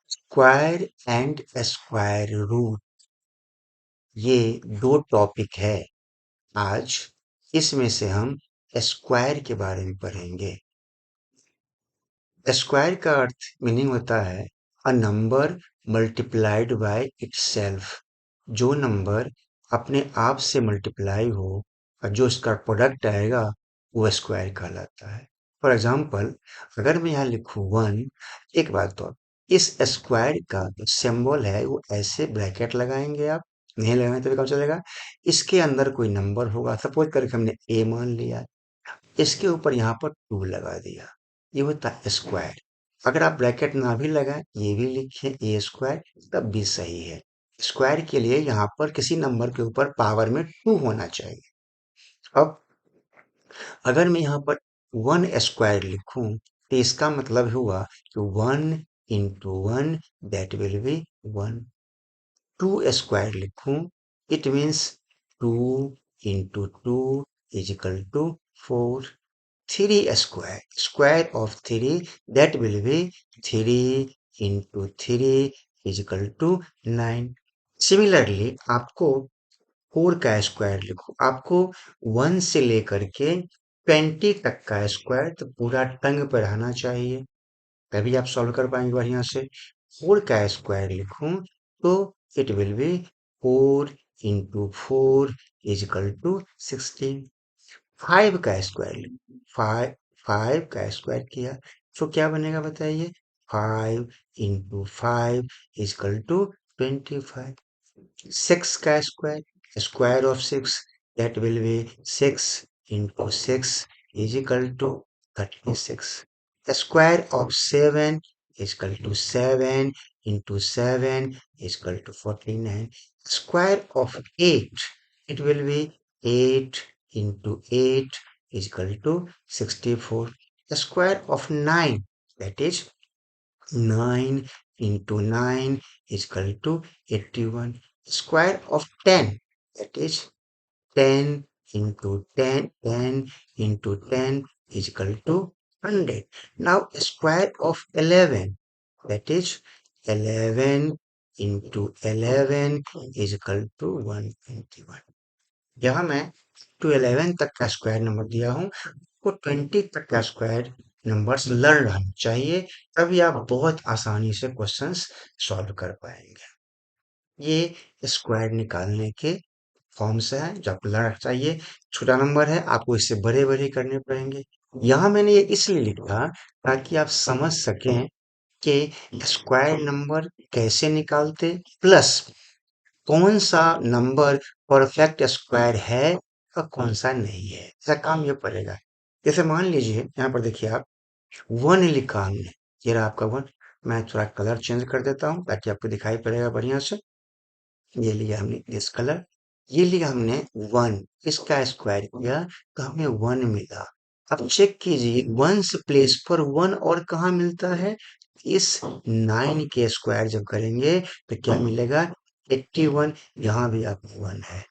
Square and square root ये दो topic है। आज इसमें से हम स्क्वायर के बारे में पढ़ेंगे। स्क्वायर का अर्थ मीनिंग होता है a number multiplied by itself. जो नंबर अपने आप से मल्टीप्लाई हो और जो उसका प्रोडक्ट आएगा वो स्क्वायर कहलाता है। फॉर एग्जाम्पल, अगर मैं यहाँ लिखूं वन, एक बात तो इस स्क्वायर का जो सिंबल है वो ऐसे ब्रैकेट लगाएंगे आप, नहीं लगाएंगे तो भी काम चलेगा। इसके अंदर कोई नंबर होगा, सपोज करके हमने ए मान लिया, इसके ऊपर यहाँ पर टू लगा दिया, ये होता है स्क्वायर। अगर आप ब्रैकेट ना भी लगाएं, ये भी लिखें ए स्क्वायर, तब भी सही है। स्क्वायर के लिए यहाँ पर किसी नंबर के ऊपर पावर में टू होना चाहिए। अब अगर मैं यहाँ पर वन स्क्वायर लिखूं तो इसका मतलब हुआ कि one into one, that will be one. Two square लिखूं, it means two into two is equal to four. Three square, square of three, that will be three into three is equal to nine. Similarly आपको four का square लिखो, आपको one से लेकर के 20 तक का स्क्वायर तो पूरा टंग पर रहना चाहिए, तभी आप सॉल्व कर पाएंगे बढ़िया से। फोर का स्क्वायर लिखूं तो it will be four into four is equal to 16। Five का स्क्वायर फाइव, फाइव का स्क्वायर किया तो क्या बनेगा बताइए? Five into five is equal to 25। Six का square, square of six, that will be six into six is equal to 36। Square of seven is equal to seven into seven is equal to 49। Square of eight, it will be 8 into 8 is equal to 64. The square of 9, that is 9 into 9 is equal to 81. Square of 10, that is 10 into 10, 10 into 10 is equal to 100. Now square of 11, that is 11 into 11 is equal to 121. यहाँ मैं to 11 तक का square number दिया हूँ, को 20 तक का square numbers learn रहना चाहिए, तभी आप बहुत आसानी से क्वेश्चंस सॉल्व कर पाएंगे। ये स्क्वायर निकालने के फॉर्म्स हैं जो आपको लर्न चाहिए। छोटा नंबर है, आपको इससे बड़े बड़े करने पड़ेंगे। यहाँ मैंने ये इसलिए लिखा ताकि आप समझ सकें कि स्क्वायर नंबर कैसे निकालते, प्लस कौन सा नंबर परफेक्ट स्क्वायर है और कौन सा नहीं है, ऐसा काम ये पड़ेगा। जैसे मान लीजिए यहाँ पर देखिए आप वन लिखा हमने, ये रहा आपका वन। मैं थोड़ा कलर चेंज कर देता हूँ ताकि आपको दिखाई पड़ेगा बढ़िया से। ये लिया हमने दिस कलर, ये लिया हमने वन, इसका स्क्वायर किया तो हमें वन मिला। अब चेक कीजिए वंस प्लेस पर वन और कहाँ मिलता है, इस नाइन के स्क्वायर जब करेंगे तो क्या मिलेगा? 81। यहाँ भी आपका वन है।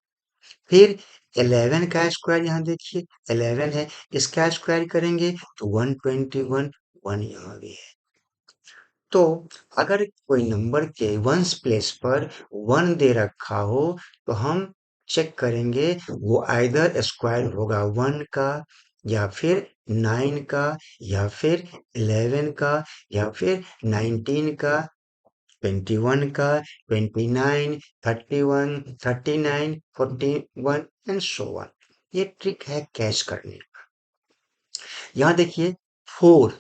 फिर 11 का स्क्वायर यहाँ देखिए 11 है, इसका स्क्वायर करेंगे तो 121, वन यहाँ भी है। तो अगर कोई नंबर के वंस प्लेस पर वन दे रखा हो तो हम चेक करेंगे वो आइदर स्क्वायर होगा वन का, या फिर नाइन का, या फिर 11 का, या फिर 19 का, 21 का, 29, 31, 39, 41 एंड सो ऑन। ये ट्रिक है कैच करने। यहाँ देखिए फोर,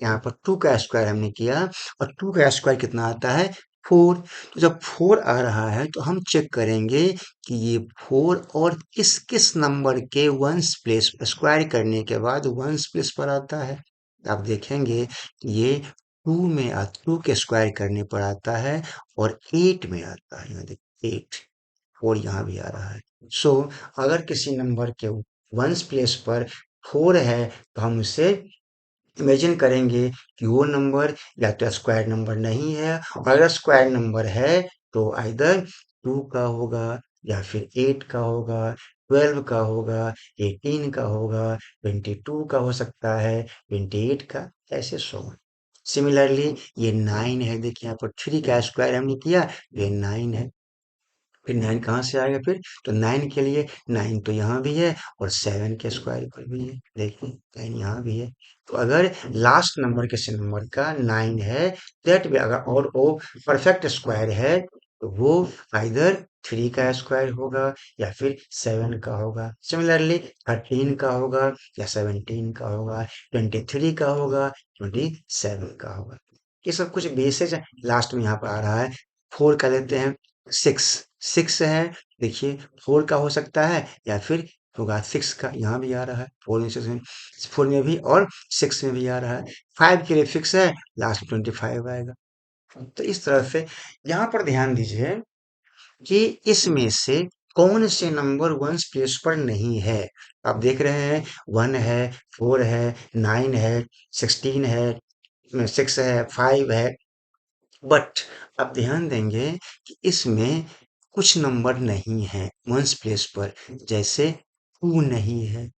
यहाँ पर टू का स्क्वायर हमने किया और टू का स्क्वायर कितना आता है? फोर। तो जब फोर आ रहा है तो हम चेक करेंगे कि ये फोर और किस किस नंबर के वंस प्लेस स्क्वायर करने के बाद वंस प्लेस पर आता है। आप देखेंगे कि ये टू में टू के स्क्वायर करने पर आता है और एट में आता है। यहाँ देखिए एट, फोर यहाँ भी आ रहा है। सो अगर किसी नंबर के वंस प्लेस पर फोर है तो हम उसे इमेजिन करेंगे कि वो नंबर या तो स्क्वायर नंबर नहीं है, और अगर स्क्वायर नंबर है तो आइदर टू का होगा, या फिर एट का होगा, 12 का होगा, 18 का होगा, 22 का हो सकता है, 28 का, ऐसे सो on। सिमिलरली ये 9 है, देखिए यहाँ पर 3 का स्क्वायर हमने किया, ये 9 है। फिर 9 कहाँ से आएगा फिर? तो 9 के लिए 9 तो यहाँ भी है और 7 के स्क्वायर पर भी है, देखिए 9 यहाँ भी है। तो अगर लास्ट नंबर किसी नंबर का 9 है, दैट भी अगर और वो परफेक्ट स्क्वायर है, तो वो आइदर 3 का स्क्वायर होगा या फिर 7 का होगा। सिमिलरली 13 का होगा या 17 का होगा, 23 का होगा, 27 का होगा। ये सब कुछ बेसिस है। लास्ट में यहाँ पर आ रहा है 4 का लेते हैं, 6 6 है, देखिए 4 का हो सकता है या फिर होगा 6 का, यहाँ भी आ रहा है 4 में 6 में, 4 में भी और 6 में भी आ रहा है। 5 के लिए फिक्स है, लास्ट 25 आएगा। तो इस तरह से यहाँ पर ध्यान दीजिए कि इसमें से कौन से नंबर वंस प्लेस पर नहीं है। आप देख रहे हैं 1 है, 4 है, 9 है, 16 है, 6 है, 5 है, बट आप ध्यान देंगे कि इसमें कुछ नंबर नहीं है वंस प्लेस पर, जैसे 2 नहीं है,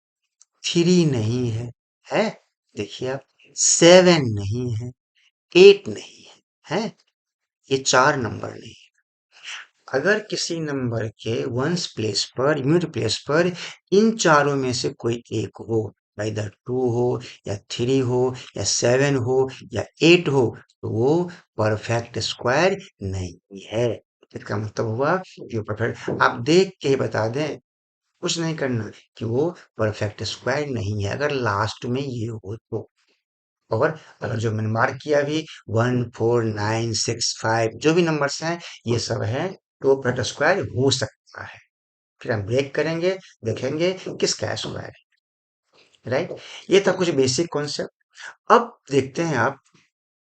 3 नहीं है, है? देखिए आप, 7 नहीं है, 8 नहीं है, है? ये 4 नंबर नहीं। अगर किसी नंबर के वंस प्लेस पर, यूनिट प्लेस पर इन चारों में से कोई एक हो, इधर 2 हो या 3 हो या 7 हो या 8 हो, तो वो परफेक्ट स्क्वायर नहीं है। इसका मतलब हुआ कि वो परफेक्ट, आप देख के ही बता दें, कुछ नहीं करना, कि वो परफेक्ट स्क्वायर नहीं है अगर लास्ट में ये हो तो। और अगर जो मैंने मार्क किया अभी 1 4 9 6 5 जो भी नंबर्स हैं, ये सब है तो परफेक्ट स्क्वायर हो सकता है। फिर हम ब्रेक करेंगे, देखेंगे किसका स्क्वायर है, राइट? ये था कुछ बेसिक कॉन्सेप्ट। अब देखते हैं आप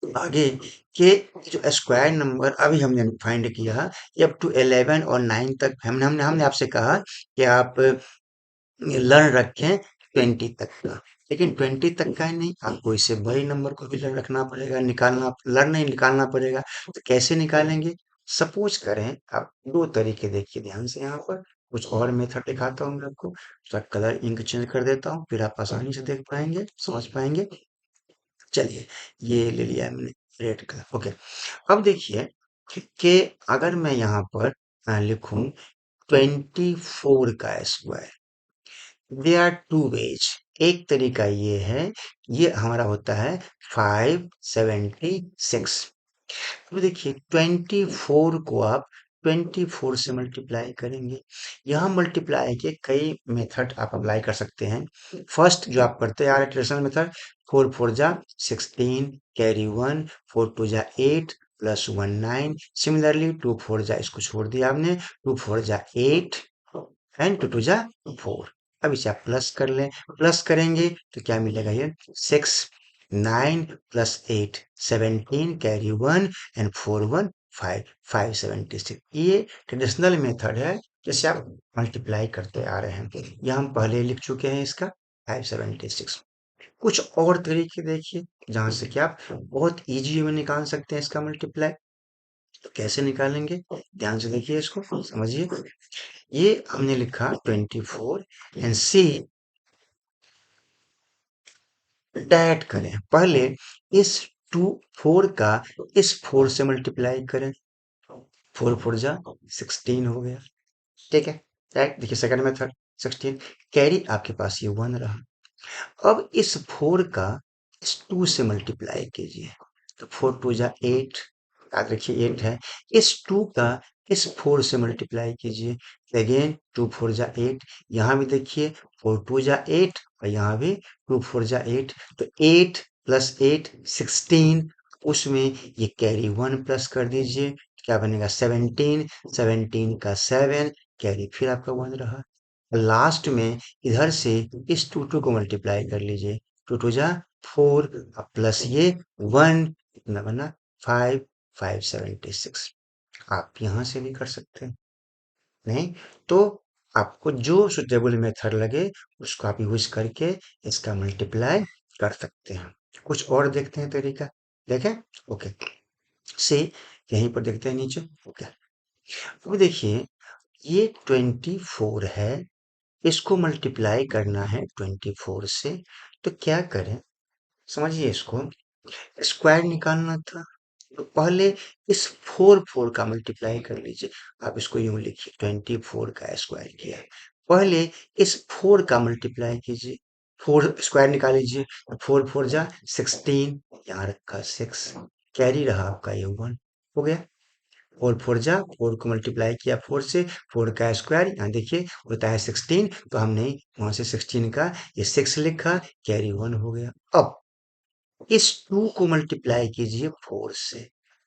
आगे के जो स्क्वायर नंबर अभी हमने फाइंड किया, ये अप टू 11 और 9 तक हमने हमने हमने आपसे कहा कि आप लर्न रखें 20 तक का, लेकिन 20 तक का ही नहीं, आपको इससे बड़े नंबर को भी लर्न रखना पड़ेगा, निकालना, लर्न नहीं निकालना पड़ेगा। तो कैसे निकालेंगे? सपोज करें आप, दो तरीके देखिए ध्यान से, यहाँ पर कुछ और मेथड दिखाता हूँ मैं आपको। तो कलर इंक चेंज कर देता हूँ, फिर आप आसानी से देख पाएंगे, समझ पाएंगे। चलिए, ये ले लिया हमने रेड कलर, ओके। अब देखिए कि अगर मैं यहाँ पर लिखूं 24 का square, there are two ways. एक तरीका ये है, ये हमारा होता है 576। तो देखिए 24 को आप 24 से मल्टीप्लाई करेंगे। यहाँ मल्टीप्लाई के कई मेथड आप अप्लाई कर सकते हैं। फर्स्ट जो आप करते हैं ट्रेडिशनल मेथड, 4 4 जा 16, कैरी 1, 4 2 जा 8 प्लस 1 9। सिमिलरली 2 4 जा, इसको छोड़ दिया आपने, 2 4 जा 8 एंड 2 2 जा 4। अब इसे आप प्लस कर लें, प्लस करेंगे तो क्या मिलेगा? ये 6 9 प्लस 8 17, कैरी 1 एंड 4 1 5 576। ये ट्रेडिशनल मेथड है जिसे आप मल्टीप्लाई करते आ रहे हैं। यह हम पहले लिख चुके हैं इसका 576। कुछ और तरीके देखिए जहां से कि आप बहुत इजी में निकाल सकते हैं इसका मल्टीप्लाई। तो कैसे निकालेंगे? ध्यान से देखिए, इसको समझिए। ये हमने लिखा 24 एंड सी डैट करें, पहले इस 4 का इस 4 से मल्टीप्लाई करें, 4 4 जा 16 हो गया, ठीक है, राइट? देखिए सेकंड मेथड 16, कैरी आपके पास ये 1 रहा। अब इस 4 का इस 2 से मल्टीप्लाई कीजिए, तो 4 2 जा 8, याद रखिए 8 है। इस 2 का इस 4 से मल्टीप्लाई कीजिए, अगेन 2 4 जा 8, यहाँ भी देखिए 4 2 जा 8 और यहाँ भी 2 4 जा 8, तो 8 प्लस 8 16, उसमें ये कैरी 1 प्लस कर दीजिए, क्या बनेगा? 17, 17 का 7, कैरी फिर आपका 1 रहा। लास्ट में इधर से इस 2 2 को मल्टीप्लाई कर लीजिए, 2 2 जा 4 प्लस ये 1, कितना बना? 5 576। आप यहाँ से भी कर सकते हैं, नहीं तो आपको जो सुटेबल मेथड लगे उसको आप यूज करके इसका मल्टीप्लाई कर सकते हैं। कुछ और देखते हैं तरीका, देखें, ओके। से यहीं पर देखते हैं नीचे, ओके। अब देखिए ये 24 है, इसको मल्टीप्लाई करना है 24 से, तो क्या करें? समझिए इसको, स्क्वायर निकालना था, तो पहले इस 4 का मल्टीप्लाई कर लीजिए। आप इसको यूं लिखिए, 24 का स्क्वायर किया है। पहले इस 4 का मल्टीप्लाई कीजिए, 4 स्क्वायर निकाल लीजिए। 4 जा 16, यहाँ रखा 6, कैरी रहा आपका ये 1 हो गया। 4 जा 4 को मल्टीप्लाई किया 4 से, 4 का स्क्वायर यहाँ देखिए होता है 16, तो हमने वहां से 16 का ये 6 लिखा, कैरी 1 हो गया। अब इस 2 को मल्टीप्लाई कीजिए 4 से,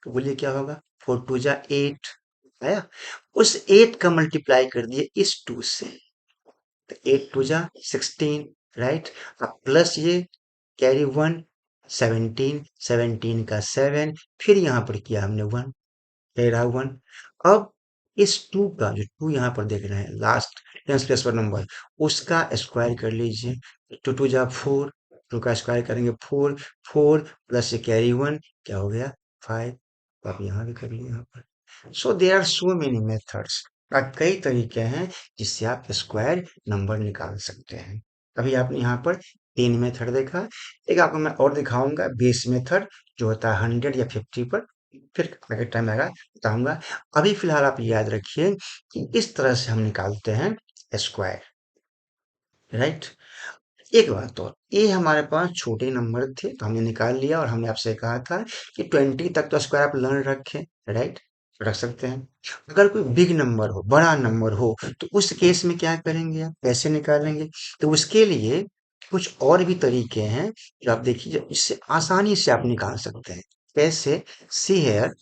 तो बोलिए क्या होगा? 4 2 जा 8 आया। उस 8 का मल्टीप्लाई कर दिए इस 2 से, तो 8 2 जा 16, राइट। अब प्लस ये कैरी 1, 17, 17 का 7, फिर यहाँ पर किया हमने 1, कह रहा 1। अब इस 2 का जो 2 यहाँ पर देख रहे हैं लास्ट टेंस प्लेस पर नंबर, उसका स्क्वायर कर लीजिए। 2 2 जा 4, 2 का स्क्वायर करेंगे 4, 4 प्लस ये कैरी 1 क्या हो गया 5। तो आप यहाँ भी कर लिए यहाँ पर। So there are so many methods, कई तरीके हैं जिससे आप स्क्वायर नंबर निकाल सकते हैं। अभी आपने यहाँ पर 3 मेथड देखा, एक आपको मैं और दिखाऊंगा बेस मेथड, जो होता है 100 या 50 पर, फिर अगर टाइम आएगा बताऊंगा। अभी फिलहाल आप याद रखिए कि इस तरह से हम निकालते हैं स्क्वायर, राइट। एक बात और, ये हमारे पास छोटे नंबर थे तो हमने निकाल लिया, और हमने आपसे कहा था कि 20 तक तो स्क्वायर आप लर्न रखें, राइट, रख सकते हैं। अगर कोई बिग नंबर हो, बड़ा नंबर हो, तो उस केस में क्या करेंगे, आप कैसे निकालेंगे? तो उसके लिए कुछ और भी तरीके हैं जो आप देखिए, जो इससे आसानी से आप निकाल सकते हैं। कैसे? सी हेयर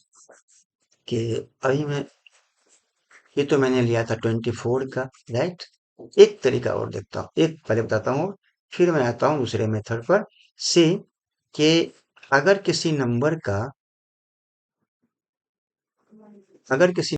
कि अभी मैं, ये तो मैंने लिया था 24 का, राइट। एक तरीका और देखता हूँ, एक पहले बताता हूँ, फिर मैं आता हूँ दूसरे मेथड पर। से कि अगर किसी नंबर का, अगर किसी